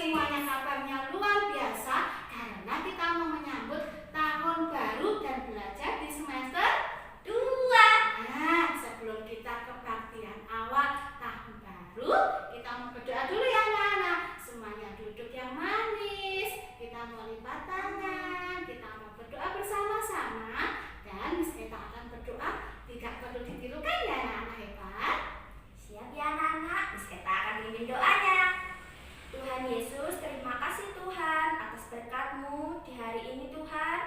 semuanya kabarnya luar biasa karena kita mau menyambut tahun baru dan belajar di semester 2. Nah, sebelum kita kebaktian awal tahun baru, kita mau berdoa dulu ya anak-anak. Semuanya duduk yang manis, kita mau lipat tangan, kita mau berdoa bersama-sama. Dan Miss Eta akan berdoa, tidak perlu ditirukan ya anak-anak hebat. Siap ya anak-anak, Miss Eta akan pimpin doanya. Tuhan Yesus, terima kasih Tuhan atas berkat-Mu di hari ini Tuhan.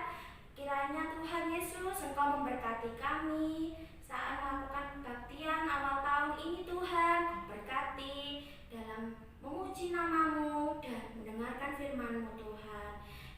Kiranya Tuhan Yesus Engkau memberkati kami saat melakukan kebaktian awal tahun ini Tuhan. Berkati dalam memuji nama-Mu dan mendengarkan firman-Mu Tuhan.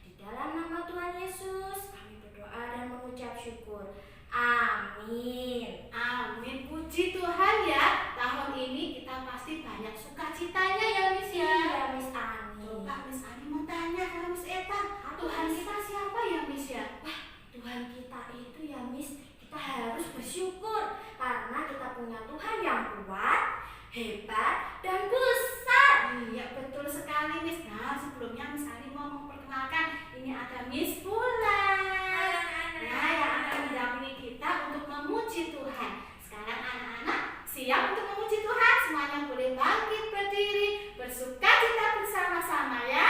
Di dalam nama Tuhan Yesus kami berdoa dan mengucap syukur. Amin. Amin. Puji Tuhan ya. Tahun ini kita pasti banyak sukacitanya ya Miss ya. Iya Miss Ani. Coba Miss Ani mau tanya ke Miss Eta, Tuhan kita siapa ya Miss ya? Wah, Tuhan kita itu ya Miss, kita harus bersyukur karena kita punya Tuhan yang kuat, hebat, dan besar. Iya betul sekali Miss. Nah sebelumnya Miss Ani mau memperkenalkan, ini ada Miss Bulan. Nah yang akan mendampingi kita untuk memuji Tuhan. Sekarang anak-anak siap untuk memuji Tuhan. Semuanya boleh bangkit berdiri, bersukacita bersama-sama ya.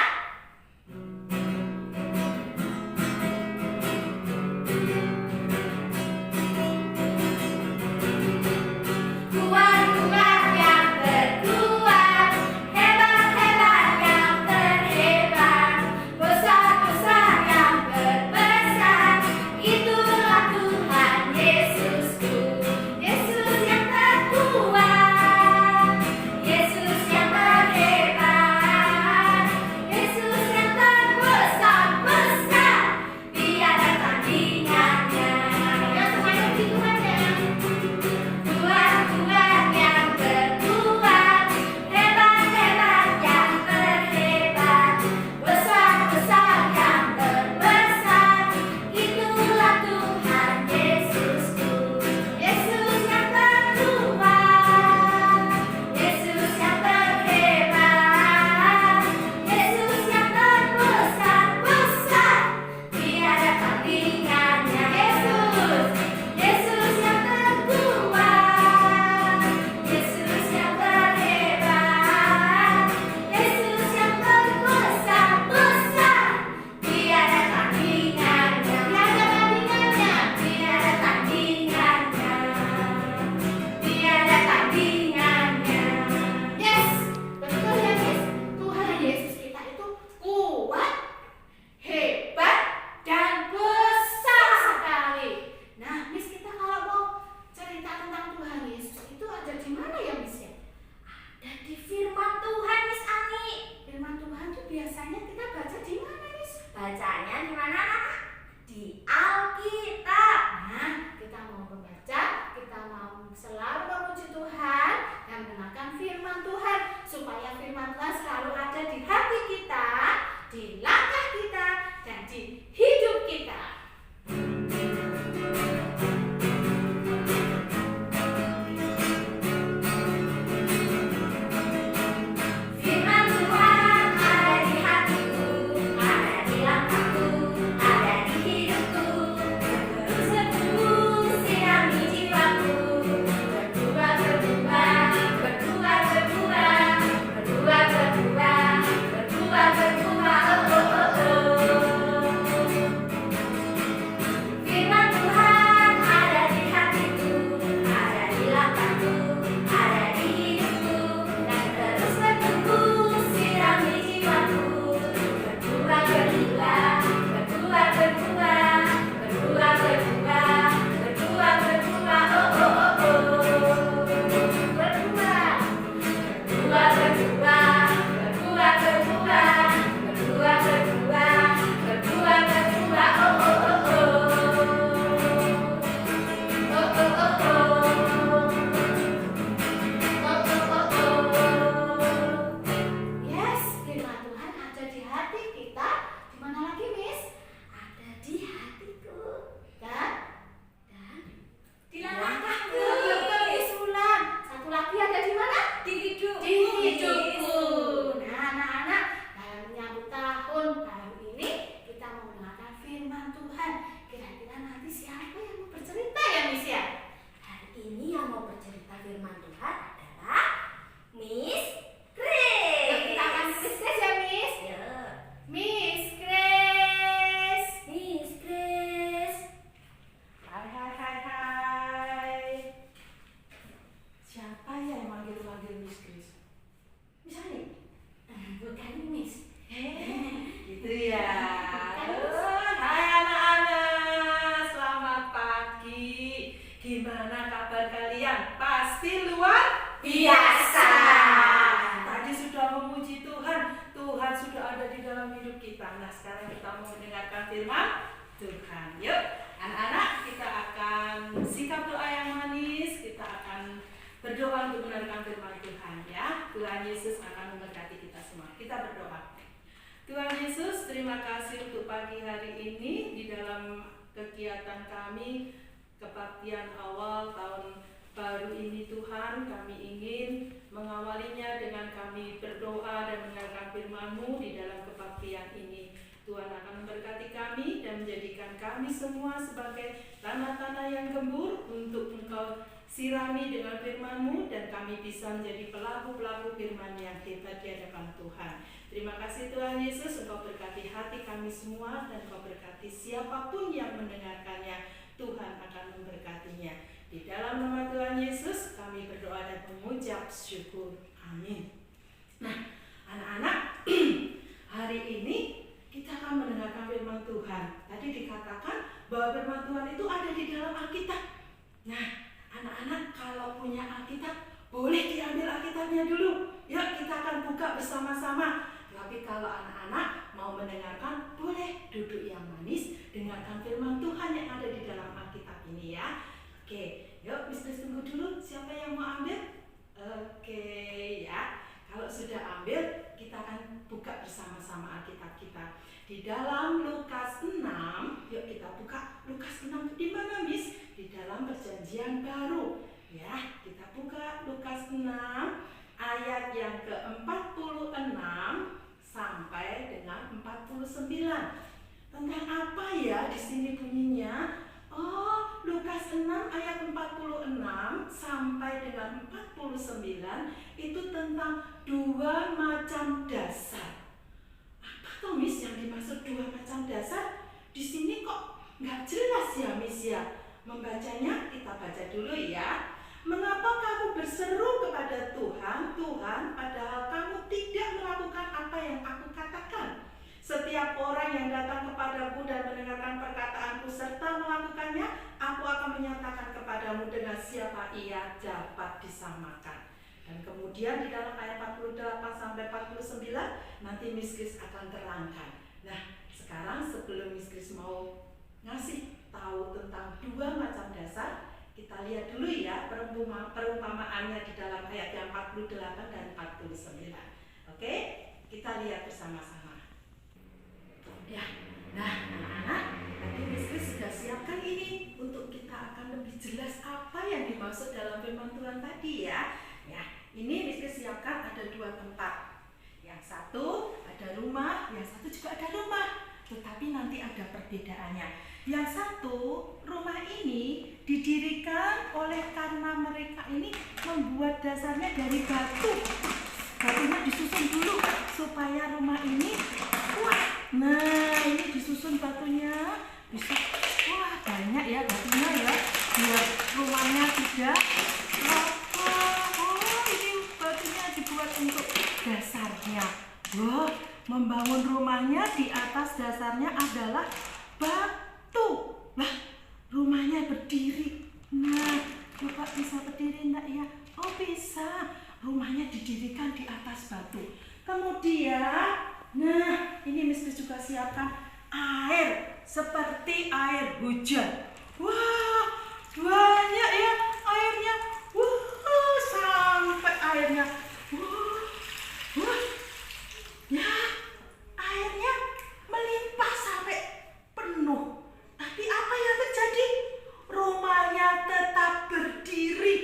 Bacanya di mana anak? Di Alkitab. Nah, kita mau membaca, kita mau selalu memuji Tuhan dan mengenalkan firman Tuhan supaya firman Tuhan selalu ada di hati kita, di langkah kita, dan di hidup kita. Firman Tuhan ada di hatiku, ada di langkahku, dalam hidup kita. Nah, sekarang kita mau mendengarkan firman Tuhan. Yuk, anak-anak, kita akan sikap doa yang manis. Kita akan berdoa untuk mendengarkan firman Tuhan ya. Tuhan Yesus akan memberkati kita semua. Kita berdoa. Tuhan Yesus, terima kasih untuk pagi hari ini di dalam kegiatan kami kebaktian awal tahun baru ini. Tuhan, kami ingin mengawalinya dengan kami berdoa dan mendengarkan firman-Mu di dalam kebaktian ini. Tuhan akan memberkati kami dan menjadikan kami semua sebagai tanah-tanah yang gembur untuk Engkau sirami dengan firman-Mu, dan kami bisa menjadi pelaku-pelaku firman yang hebat di hadapan Tuhan. Terima kasih Tuhan Yesus, Engkau berkati hati kami semua dan Engkau berkati siapapun yang mendengarkannya. Tuhan akan memberkatinya. Di dalam nama Tuhan Yesus kami berdoa dan mengucap syukur. Amin. Nah, anak-anak, hari ini kita akan mendengarkan firman Tuhan. Tadi dikatakan bahwa firman Tuhan itu ada di dalam Alkitab. Nah, anak-anak kalau punya Alkitab, boleh diambil Alkitabnya dulu. Yuk, kita akan buka bersama-sama. Tapi kalau anak-anak mau mendengarkan, boleh duduk yang manis, dengarkan firman Tuhan yang ada di dalam Alkitab ini ya. Oke, yuk Miss tunggu dulu. Siapa yang mau ambil? Oke ya. Kalau sudah ambil, kita akan buka bersama-sama Alkitab kita. Di dalam Lukas 6, yuk kita buka Lukas 6 di mana Miss? Di dalam Perjanjian Baru. Ya, kita buka Lukas 6 ayat yang ke-46 sampai dengan 49. Tentang apa ya di sini bunyinya? Oh, Lukas 6 ayat 46 sampai dengan 49 itu tentang dua macam dasar. Apa tuh Miss yang dimaksud dua macam dasar? Di sini kok nggak jelas ya Miss ya? Membacanya kita baca dulu ya. Mengapa kamu berseru kepada Tuhan, Tuhan, padahal kamu tidak melakukan apa yang aku katakan? Setiap orang yang datang kepadaku dan mendengarkan perkataanku serta melakukannya, aku akan menyatakan kepadamu dengan siapa ia dapat disamakan. Dan kemudian di dalam ayat 48 sampai 49 nanti Miss Kris akan terangkan. Nah, sekarang sebelum Miss Kris mau ngasih tahu tentang dua macam dasar, kita lihat dulu ya perumpamaannya di dalam ayat yang 48 dan 49. Oke, kita lihat bersama-sama. Ya, nah anak-anak, tadi Miss Kris sudah siapkan ini untuk kita akan lebih jelas apa yang dimaksud dalam firman Tuhan tadi ya. Ya, ini Miss Kris siapkan ada dua tempat. Yang satu ada rumah, yang satu juga ada rumah. Tetapi nanti ada perbedaannya. Yang satu, rumah ini didirikan oleh karena mereka ini membuat dasarnya dari batu. Batunya disusun dulu supaya rumah ini kuat. Nah, ini disusun batunya. Bisa, wah banyak ya batunya ya. Biar rumahnya tidak kokoh. Oh, ini batunya dibuat untuk dasarnya. Wah, membangun rumahnya di atas dasarnya adalah batu. Lah, rumahnya berdiri. Nah, coba bisa berdiri enggak ya? Oh, bisa. Rumahnya didirikan di atas batu. Kemudian, nah, ini Miss Kris juga siapkan air seperti air hujan. Wah, banyak ya airnya. Sampai airnya. Wah. Ya, airnya melimpah sampai penuh. Tapi apa yang terjadi? Rumahnya tetap berdiri.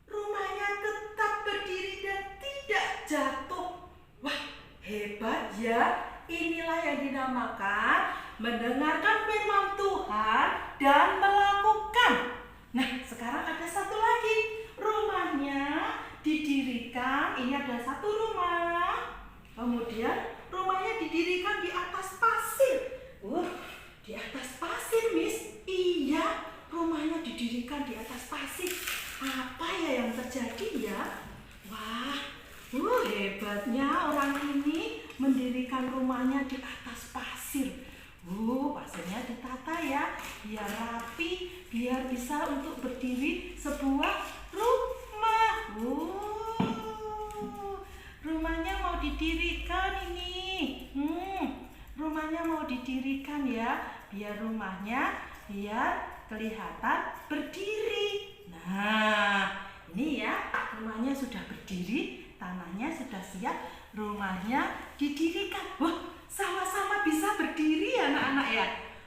Rumahnya tetap berdiri dan tidak jatuh. Wah, hebat ya. Inilah yang dinamakan mendengarkan firman Tuhan dan melakukan. Nah, sekarang ada satu lagi. Rumahnya didirikan, ini ada satu rumah. Kemudian rumahnya didirikan di atas pasir. Di atas pasir, Miss? Iya, rumahnya didirikan di atas pasir. Apa ya yang terjadi ya? Wah, hebatnya orang ini mendirikan rumahnya di atas pasir. Pasirnya ditata ya, biar rapi, biar bisa untuk berdiri sebuah rumah. Rumahnya mau didirikan ini. didirikan ya, biar rumahnya kelihatan berdiri. Nah, ini ya, rumahnya sudah berdiri, tanahnya sudah siap, rumahnya didirikan. Wah, sama-sama bisa berdiri ya anak-anak ya.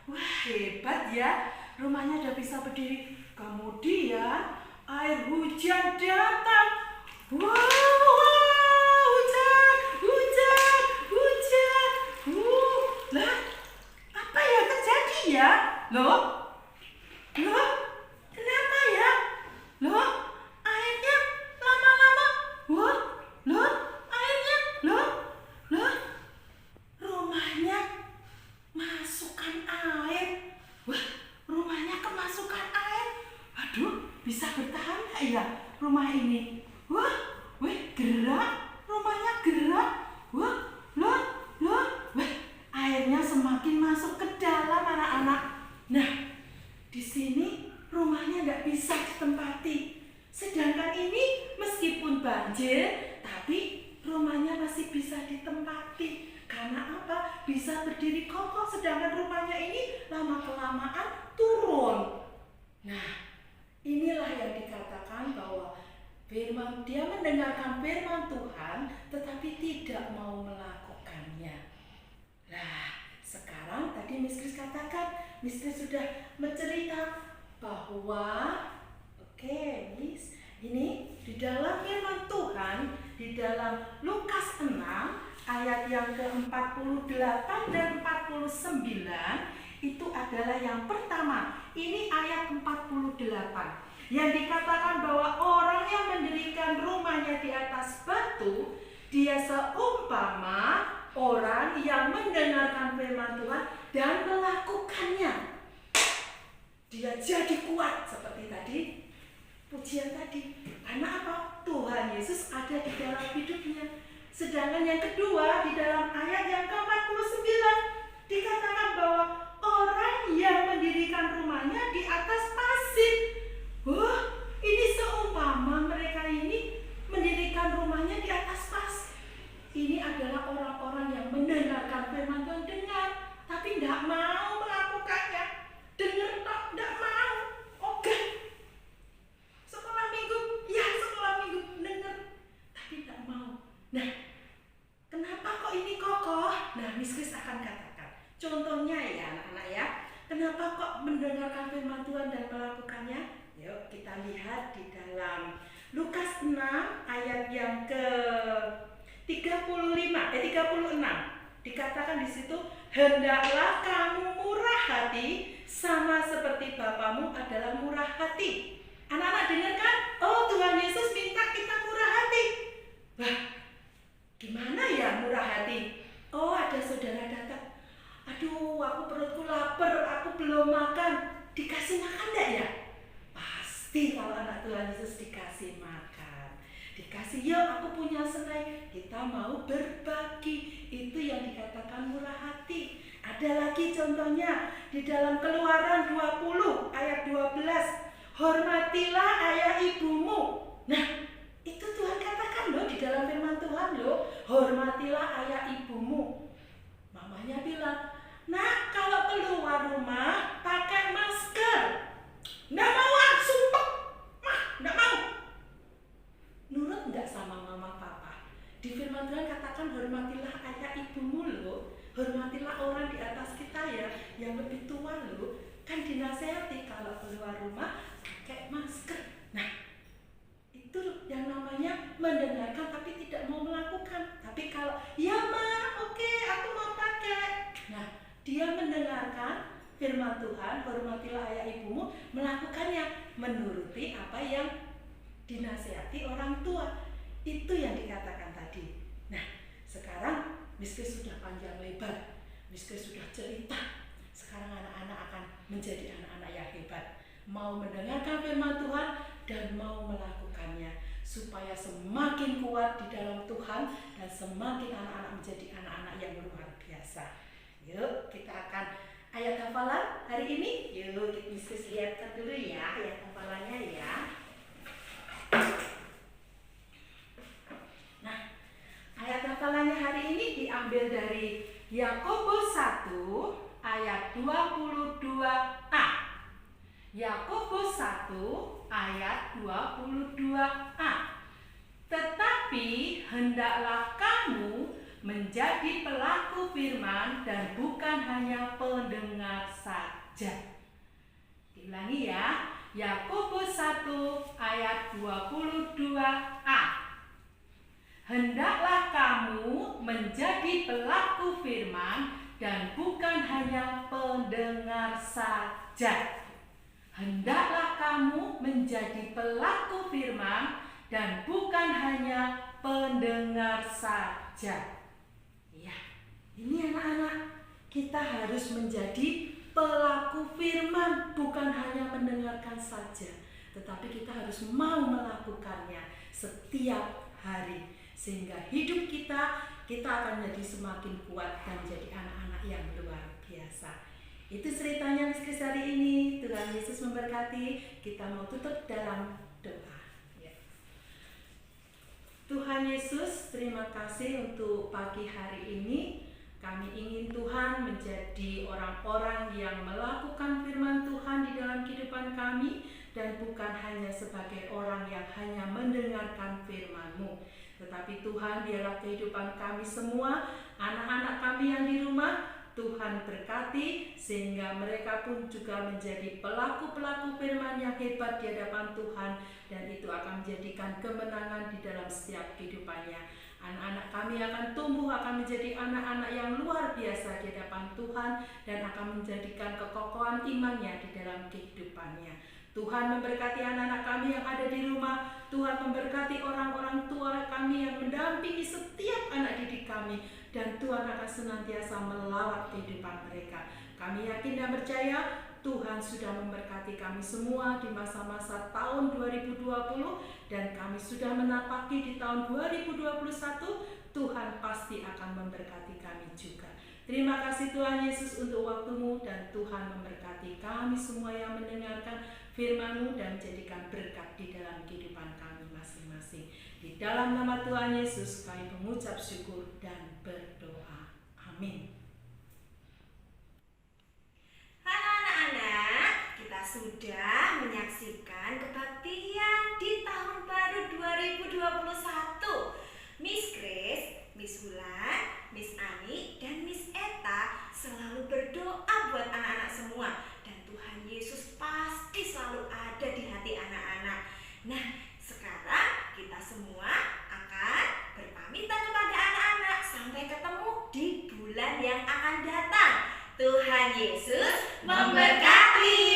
Wah, hebat ya, rumahnya udah bisa berdiri. Kemudian air hujan datang. Wow, hujan. Lah, apa yang terjadi ya? Loh, kenapa ya? Loh, airnya lama-lama. Airnya, rumahnya masukkan air. Wah, rumahnya kemasukan air. Aduh, bisa bertahan nggak ya rumah ini? Gerak, rumahnya gerak. Wah, airnya semakin masuk ke dalam anak-anak. Nah, di sini rumahnya nggak bisa ditempati. Sedangkan ini meskipun banjir, tapi rumahnya masih bisa ditempati. Karena apa? Bisa berdiri kokoh, sedangkan rumahnya ini lama-kelamaan turun. Nah, inilah yang dikatakan bahwa dia mendengarkan firman Tuhan, tetapi tidak mau melakukannya. Nah, sekarang tadi Miss Kris katakan, Miss Kris sudah mencerita bahwa Miss, ini di dalam firman Tuhan, di dalam Lukas 6 ayat yang ke-48 dan 49 itu adalah yang pertama. Ini ayat 48 yang dikatakan bahwa orang yang mendirikan rumahnya di atas batu, dia seumpama orang yang mendengarkan firman Tuhan dan melakukannya. Dia jadi kuat seperti tadi pujian tadi. Karena apa? Tuhan Yesus ada di dalam hidupnya. Sedangkan yang kedua, di dalam ayat yang ke-49 dikatakan bahwa orang yang mendirikan rumahnya di atas pasir. Ini seumpama mereka ini mendirikan rumahnya di atas pasir. Ini adalah orang-orang yang mendengarkan firman Tuhan, dengar, tapi tidak mau melakukannya. Dengar tak, tidak mau. Oke. Sekolah minggu, dengar, tapi tidak mau. Nah, kenapa kok ini kokoh? Nah, Miss Kris akan katakan. Contohnya ya anak-anak ya. Kenapa kok mendengarkan firman Tuhan dan melakukannya? Yuk kita lihat di dalam Lukas 6 ayat yang ke-36. Dikatakan di situ, hendaklah kamu murah hati sama seperti Bapamu adalah murah hati. Anak-anak dengarkan? Oh, Tuhan Yesus minta kita murah hati. Wah, gimana ya murah hati? Oh, ada saudara datang. Aduh, aku perutku lapar, aku belum makan. Dikasih makan enggak ya? Pasti kalau anak Tuhan Yesus dikasih makan. Dikasih, yuk aku punya selai. Kita mau berbagi. Itu yang dikatakan murah hati. Ada lagi contohnya di dalam Keluaran 20 ayat 12. Hormatilah ayah ibumu. Nah, itu Tuhan katakan loh di dalam firman Tuhan loh. Hormatilah ayah ibumu. Mamanya bilang, nah kalau keluar rumah pakai masker. Nggak mau, sumpah. Nggak mau. Nurut nggak sama mama papa? Di firman Tuhan katakan hormatilah ayah ibumu loh. Hormatilah orang di atas kita ya, yang lebih tua loh. Kan dinasehati kalau keluar rumah pakai masker. Nah, itu yang namanya mendengarkan tapi tidak mau melakukan. Tapi kalau, ya ma, oke, aku mau pakai. Nah, dia mendengarkan firman Tuhan, hormatilah ayah ibumu, melakukannya, menuruti apa yang dinasehati orang tua. Itu yang dikatakan tadi. Nah, sekarang Miss Kris sudah panjang lebar, Miss Kris sudah cerita. Sekarang anak-anak akan menjadi anak-anak yang hebat, mau mendengarkan firman Tuhan dan mau melakukannya, supaya semakin kuat di dalam Tuhan dan semakin anak-anak menjadi anak-anak yang luar biasa. Yuk, kita akan ayat hafalan hari ini. Yuk, kita lihat dulu ya ayat hafalannya ya. Nah, ayat hafalannya hari ini diambil dari Yakobus 1 22a. Yakobus 1 ayat 22a. Tetapi hendaklah kamu menjadi pelaku firman dan bukan hanya pendengar saja. Diulangi ya. Yakobus 1 ayat 22a. Hendaklah kamu menjadi pelaku firman dan bukan hanya pendengar saja. Hendaklah kamu menjadi pelaku firman dan bukan hanya pendengar saja. Ya, ini anak-anak, kita harus menjadi pelaku firman, bukan hanya mendengarkan saja, tetapi kita harus mau melakukannya setiap hari, sehingga hidup kita akan menjadi semakin kuat dan menjadi anak-anak yang luar biasa. Itu ceritanya Miss Kris hari ini. Tuhan Yesus memberkati. Kita mau tutup dalam doa. Ya. Tuhan Yesus, terima kasih untuk pagi hari ini. Kami ingin Tuhan menjadi orang-orang yang melakukan firman Tuhan di dalam kehidupan kami dan bukan hanya sebagai orang yang hanya mendengarkan firman-Mu. Tetapi Tuhan, biarlah kehidupan kami semua, anak-anak kami yang di rumah, Tuhan berkati sehingga mereka pun juga menjadi pelaku-pelaku firman yang hebat di hadapan Tuhan, dan itu akan menjadikan kemenangan di dalam setiap kehidupannya. Anak-anak kami akan tumbuh, akan menjadi anak-anak yang luar biasa di hadapan Tuhan dan akan menjadikan kekokohan imannya di dalam kehidupannya. Tuhan memberkati anak-anak kami yang ada di rumah. Tuhan memberkati orang-orang tua kami yang mendampingi setiap anak didik kami, dan Tuhan akan senantiasa melawat kehidupan mereka. Kami yakin dan percaya Tuhan sudah memberkati kami semua di masa-masa tahun 2020, dan kami sudah menapaki di tahun 2021. Tuhan pasti akan memberkati kami juga. Terima kasih Tuhan Yesus untuk waktu-Mu, dan Tuhan memberkati kami semua yang mendengarkan firman-Mu dan menjadikan berkat di dalam kehidupan kami masing-masing. Di dalam nama Tuhan Yesus kami mengucap syukur dan berdoa. Amin. Halo anak-anak, kita sudah menyaksikan kebaktian di tahun baru 2021. Miss Kris, Miss Wulan, Miss Ani, dan Miss Eta selalu berdoa buat anak-anak semua, dan Tuhan Yesus pasti selalu ada di hati anak-anak. Nah, sekarang kita semua akan berpamitan kepada anak-anak sampai ketemu di bulan yang akan datang. Tuhan Yesus memberkati.